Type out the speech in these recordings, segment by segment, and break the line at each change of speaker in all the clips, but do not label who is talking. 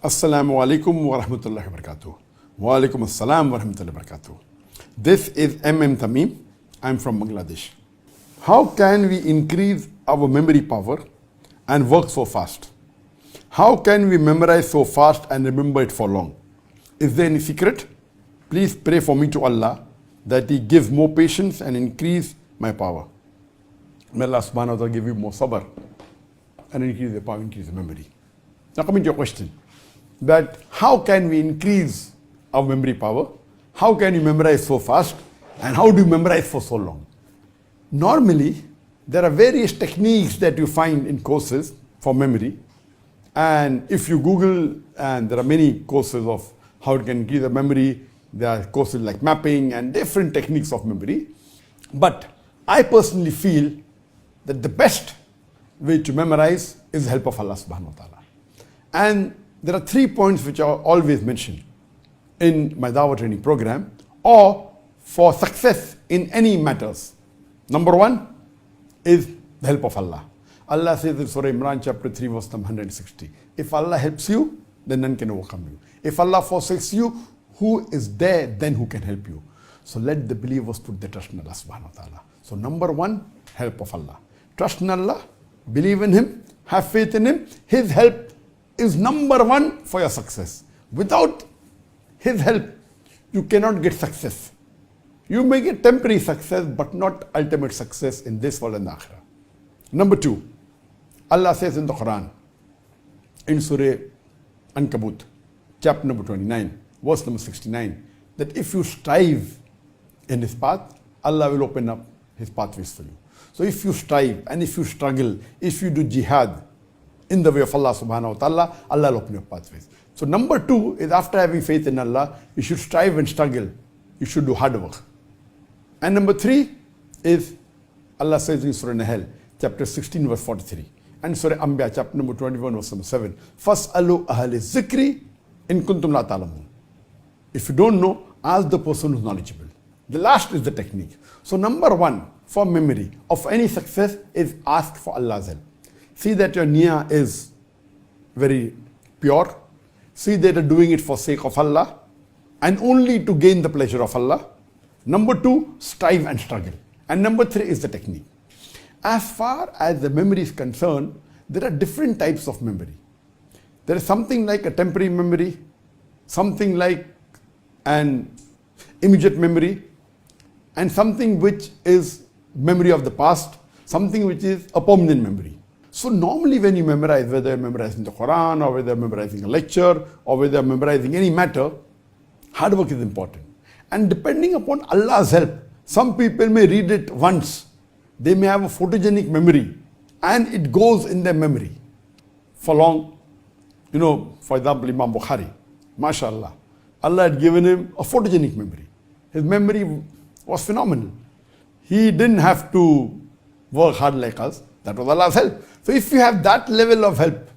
Assalamu alaikum wa rahmatullahi wa barakatuh. Wa alaikum assalam wa rahmatullahi wa barakatuh. This is M.M. Tamim. I'm from Bangladesh. How can we increase our memory power and work so fast? How can we memorize so fast and remember it for long? Is there any secret? Please pray for me to Allah that He gives more patience and increase my power. May Allah subhanahu wa ta'ala give you more sabr and increase the power, increase the memory. Now coming to your question, that how can we increase our memory power? How can you memorize so fast? And how do you memorize for so long? Normally, there are various techniques that you find in courses for memory. And if you Google, and there are many courses of how you can increase the memory, there are courses like mapping and different techniques of memory. But I personally feel that the best way to memorize is the help of Allah subhanahu wa ta'ala. And there are 3 points which are always mentioned in my Dawah training program or for success in any matters. Number 1 is the help of Allah. Allah says in Surah Imran chapter 3 verse number 160, if Allah helps you, then none can overcome you. If Allah forsakes you, who is there then who can help you? So let the believers put their trust in Allah subhanahu wa ta'ala. So number 1, help of Allah. Trust in Allah, believe in Him, have faith in Him. His help is number 1 for your success. Without His help, you cannot get success. You may get temporary success, but not ultimate success in this world and the akhirah. Number 2, Allah says in the Quran, in Surah Ankabut, chapter number 29, verse number 69, that if you strive in His path, Allah will open up His pathways for you. So if you strive and if you struggle, if you do jihad in the way of Allah subhanahu wa ta'ala, Allah will open your pathways. So number 2 is after having faith in Allah, you should strive and struggle. You should do hard work. And number 3 is Allah says in Surah Nahl, chapter 16, verse 43. And Surah Anbiya, chapter number 21, verse number 7. Fas'alu ahli zikri in kuntum la ta'lamun. If you don't know, ask the person who's knowledgeable. The last is the technique. So number 1 for memory of any success is ask for Allah's help. See that your niyyah is very pure. See that you're doing it for sake of Allah and only to gain the pleasure of Allah. Number 2, strive and struggle. And number 3 is the technique. As far as the memory is concerned, there are different types of memory. There is something like a temporary memory, something like an immediate memory, and something which is memory of the past, something which is a permanent memory. So normally when you memorize, whether you're memorizing the Quran or whether you're memorizing a lecture or whether you're memorizing any matter, hard work is important. And depending upon Allah's help, some people may read it once. They may have a photogenic memory and it goes in their memory for long. You know, for example, Imam Bukhari, mashallah, Allah had given him a photogenic memory. His memory was phenomenal. He didn't have to work hard like us. That was Allah's help. So if you have that level of help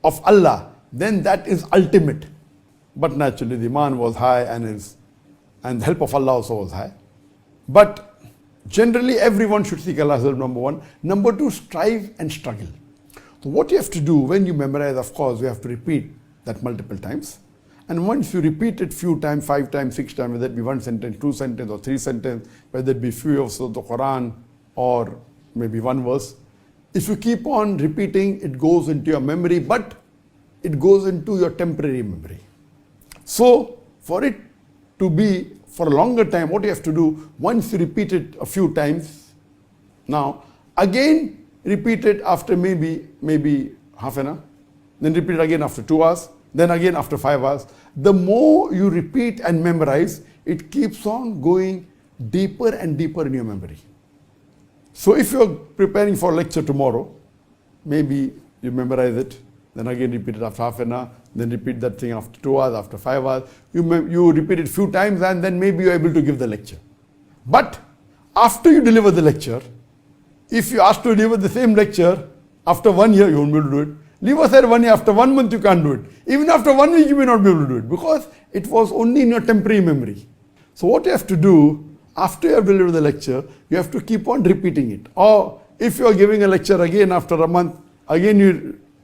of Allah, then that is ultimate. But naturally the iman was high and the help of Allah also was high. But generally everyone should seek Allah's help, number 1. Number 2, strive and struggle. So what you have to do when you memorize, of course, you have to repeat that multiple times. And once you repeat it few times, 5 times, 6 times, whether it be 1 sentence, 2 sentences or 3 sentences, whether it be few verses of the Quran or maybe 1 verse, if you keep on repeating, it goes into your memory, but it goes into your temporary memory. So for it to be for a longer time, what you have to do, once you repeat it a few times, now again repeat it after maybe half an hour, then repeat it again after 2 hours, then again after 5 hours. The more you repeat and memorize, it keeps on going deeper and deeper in your memory. So if you're preparing for a lecture tomorrow, maybe you memorize it, then again repeat it after half an hour, then repeat that thing after 2 hours, after 5 hours. You repeat it few times and then maybe you're able to give the lecture. But after you deliver the lecture, if you ask to deliver the same lecture after 1 year, you won't be able to do it. Leave aside 1 year, after 1 month you can't do it. Even after 1 week you may not be able to do it because it was only in your temporary memory. So what you have to do, after you have delivered the lecture, you have to keep on repeating it. Or if you are giving a lecture again after a month, again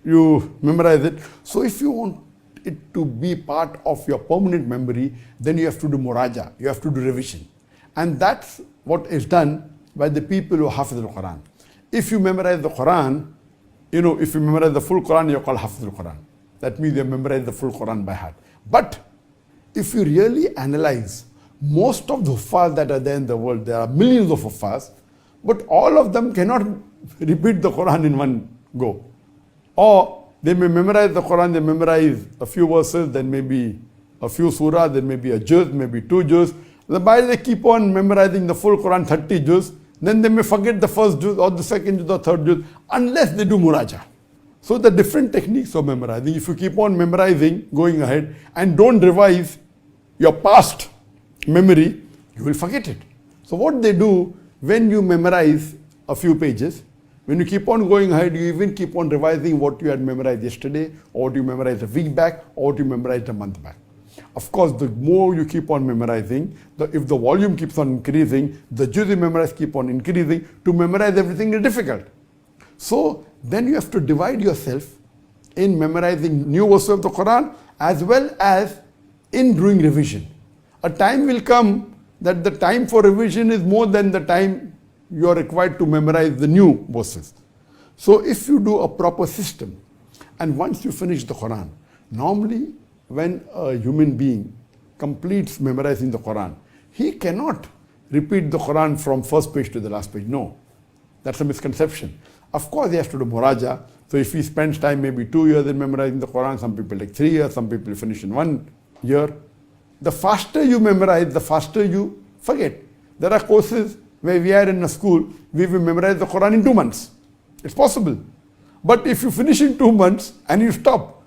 you memorize it. So if you want it to be part of your permanent memory, then you have to do muraja, you have to do revision. And that's what is done by the people who hafiz al-Quran. If you memorize the Quran, if you memorize the full Quran, you're called hafiz al-Quran. That means you memorize the full Quran by heart. But if you really analyze most of the huffaz that are there in the world, there are millions of huffaz, but all of them cannot repeat the Quran in one go. Or they may memorize the Quran, they memorize a few verses, then maybe a few surahs, then maybe a juz, maybe 2 juz. By they keep on memorizing the full Quran, 30 juz, then they may forget the first juz or the second juz or third juz, unless they do muraja. So the different techniques of memorizing, if you keep on memorizing, going ahead, and don't revise your past memory, you will forget it. So what they do, when you memorize a few pages, when you keep on going ahead, you even keep on revising what you had memorized yesterday, or what you memorized a week back, or what you memorized a month back. Of course, the more you keep on memorizing, if the volume keeps on increasing, the juz you memorize keep on increasing. To memorize everything is difficult. So then you have to divide yourself in memorizing new verses of the Quran as well as in doing revision. A time will come that the time for revision is more than the time you are required to memorize the new verses. So if you do a proper system, and once you finish the Quran, normally when a human being completes memorizing the Quran, he cannot repeat the Quran from first page to the last page. No, that's a misconception. Of course, he has to do muraja. So if he spends time maybe 2 years in memorizing the Quran, some people take 3 years, some people finish in 1 year. The faster you memorize, the faster you forget. There are courses where we are in a school, we will memorize the Quran in 2 months. It's possible. But if you finish in 2 months and you stop,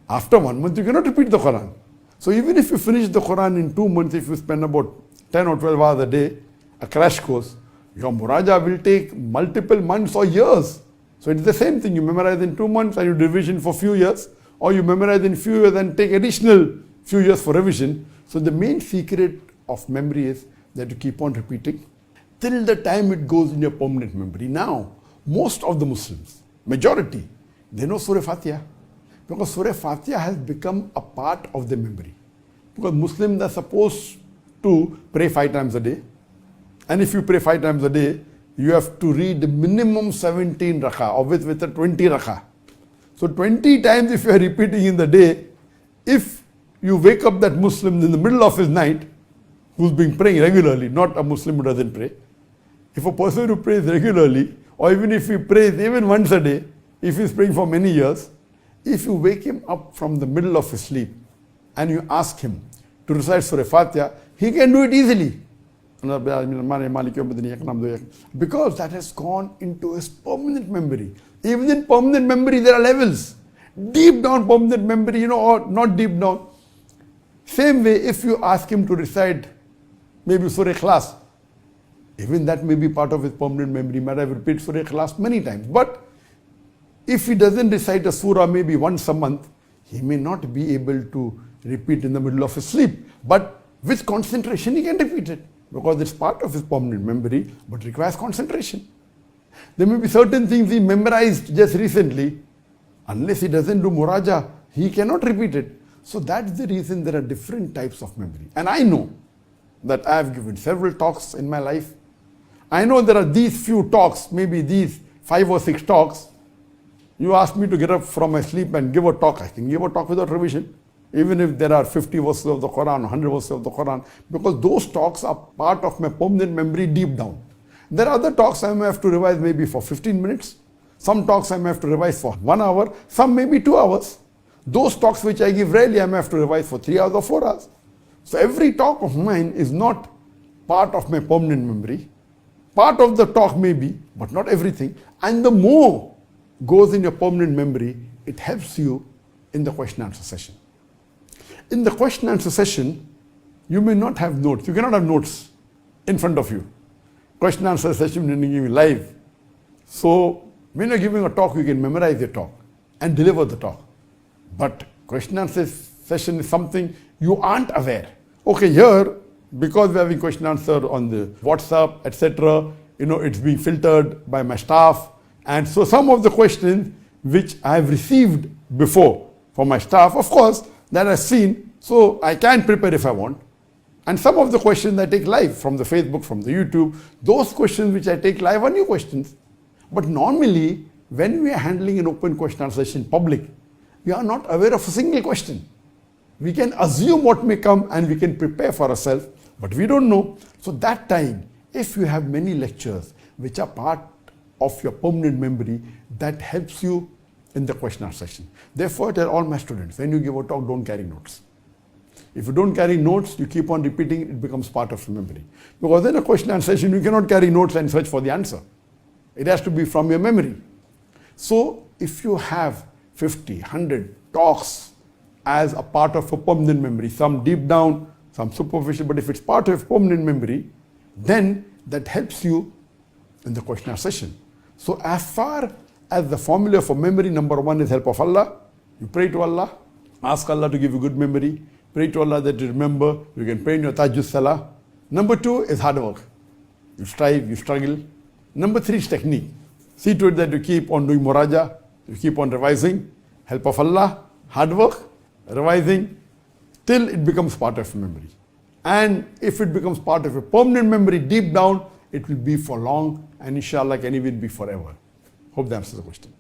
after 1 month you cannot repeat the Quran. So even if you finish the Quran in 2 months, if you spend about 10 or 12 hours a day, a crash course, your muraja will take multiple months or years. So it's the same thing. You memorize in 2 months and you do revision for few years, or you memorize in few years and take additional few years for revision. So the main secret of memory is that you keep on repeating till the time it goes in your permanent memory. Now, most of the Muslims, majority, they know Surah Fatiha, because Surah Fatiha has become a part of their memory. Because Muslims are supposed to pray 5 times a day. And if you pray 5 times a day, you have to read minimum 17 rakah, or with a 20 rakah. So 20 times if you are repeating in the day, if you wake up that Muslim in the middle of his night, who's been praying regularly, not a Muslim who doesn't pray. If a person who prays regularly, or even if he prays even once a day, if he's praying for many years, if you wake him up from the middle of his sleep and you ask him to recite Surah Fatiha, he can do it easily. Because that has gone into his permanent memory. Even in permanent memory, there are levels. Deep down permanent memory, or not deep down. Same way, if you ask him to recite maybe Surah Ikhlas, even that may be part of his permanent memory. He might have repeated Surah Ikhlas many times. But if he doesn't recite a surah maybe once a month, he may not be able to repeat in the middle of his sleep. But with concentration, he can repeat it, because it's part of his permanent memory, but requires concentration. There may be certain things he memorized just recently. Unless he doesn't do muraja, he cannot repeat it. So that's the reason there are different types of memory. And I know that I have given several talks in my life. I know there are these few talks, maybe these 5 or 6 talks. You ask me to get up from my sleep and give a talk. I can give a talk without revision, even if there are 50 verses of the Quran, 100 verses of the Quran, because those talks are part of my permanent memory deep down. There are other talks I may have to revise maybe for 15 minutes. Some talks I may have to revise for 1 hour, some maybe 2 hours. Those talks which I give rarely, I may have to revise for 3 hours or 4 hours. So every talk of mine is not part of my permanent memory. Part of the talk may be, but not everything. And the more goes in your permanent memory, it helps you in the question answer session. In the question answer session, you may not have notes. You cannot have notes in front of you. Question answer session when you give live. So when you're giving a talk, you can memorize your talk and deliver the talk. But question answer session is something you aren't aware. Okay, here, because we're having question answer on the WhatsApp, etc., it's being filtered by my staff. And so some of the questions which I have received before from my staff, of course, that I've seen, so I can prepare if I want. And some of the questions I take live from the Facebook, from the YouTube, those questions which I take live are new questions. But normally, when we are handling an open question answer session in public, we are not aware of a single question. We can assume what may come and we can prepare for ourselves, but we don't know. So that time, if you have many lectures which are part of your permanent memory, that helps you in the question answer session. Therefore, I tell all my students, when you give a talk, don't carry notes. If you don't carry notes, you keep on repeating, it becomes part of your memory. Because in a question answer session, you cannot carry notes and search for the answer. It has to be from your memory. So if you have 50, 100 talks as a part of a permanent memory, some deep down, some superficial, but if it's part of permanent memory, then that helps you in the question answer session. So as far as the formula for memory, number one is help of Allah. You pray to Allah, ask Allah to give you good memory, pray to Allah that you remember, you can pray in your Tahajjud Salah. Number two is hard work. You strive, you struggle. Number three is technique. See to it that you keep on doing muraja, you keep on revising, help of Allah, hard work, revising, till it becomes part of your memory. And if it becomes part of a permanent memory deep down, it will be for long, and inshallah can even be forever. Hope that answers the question.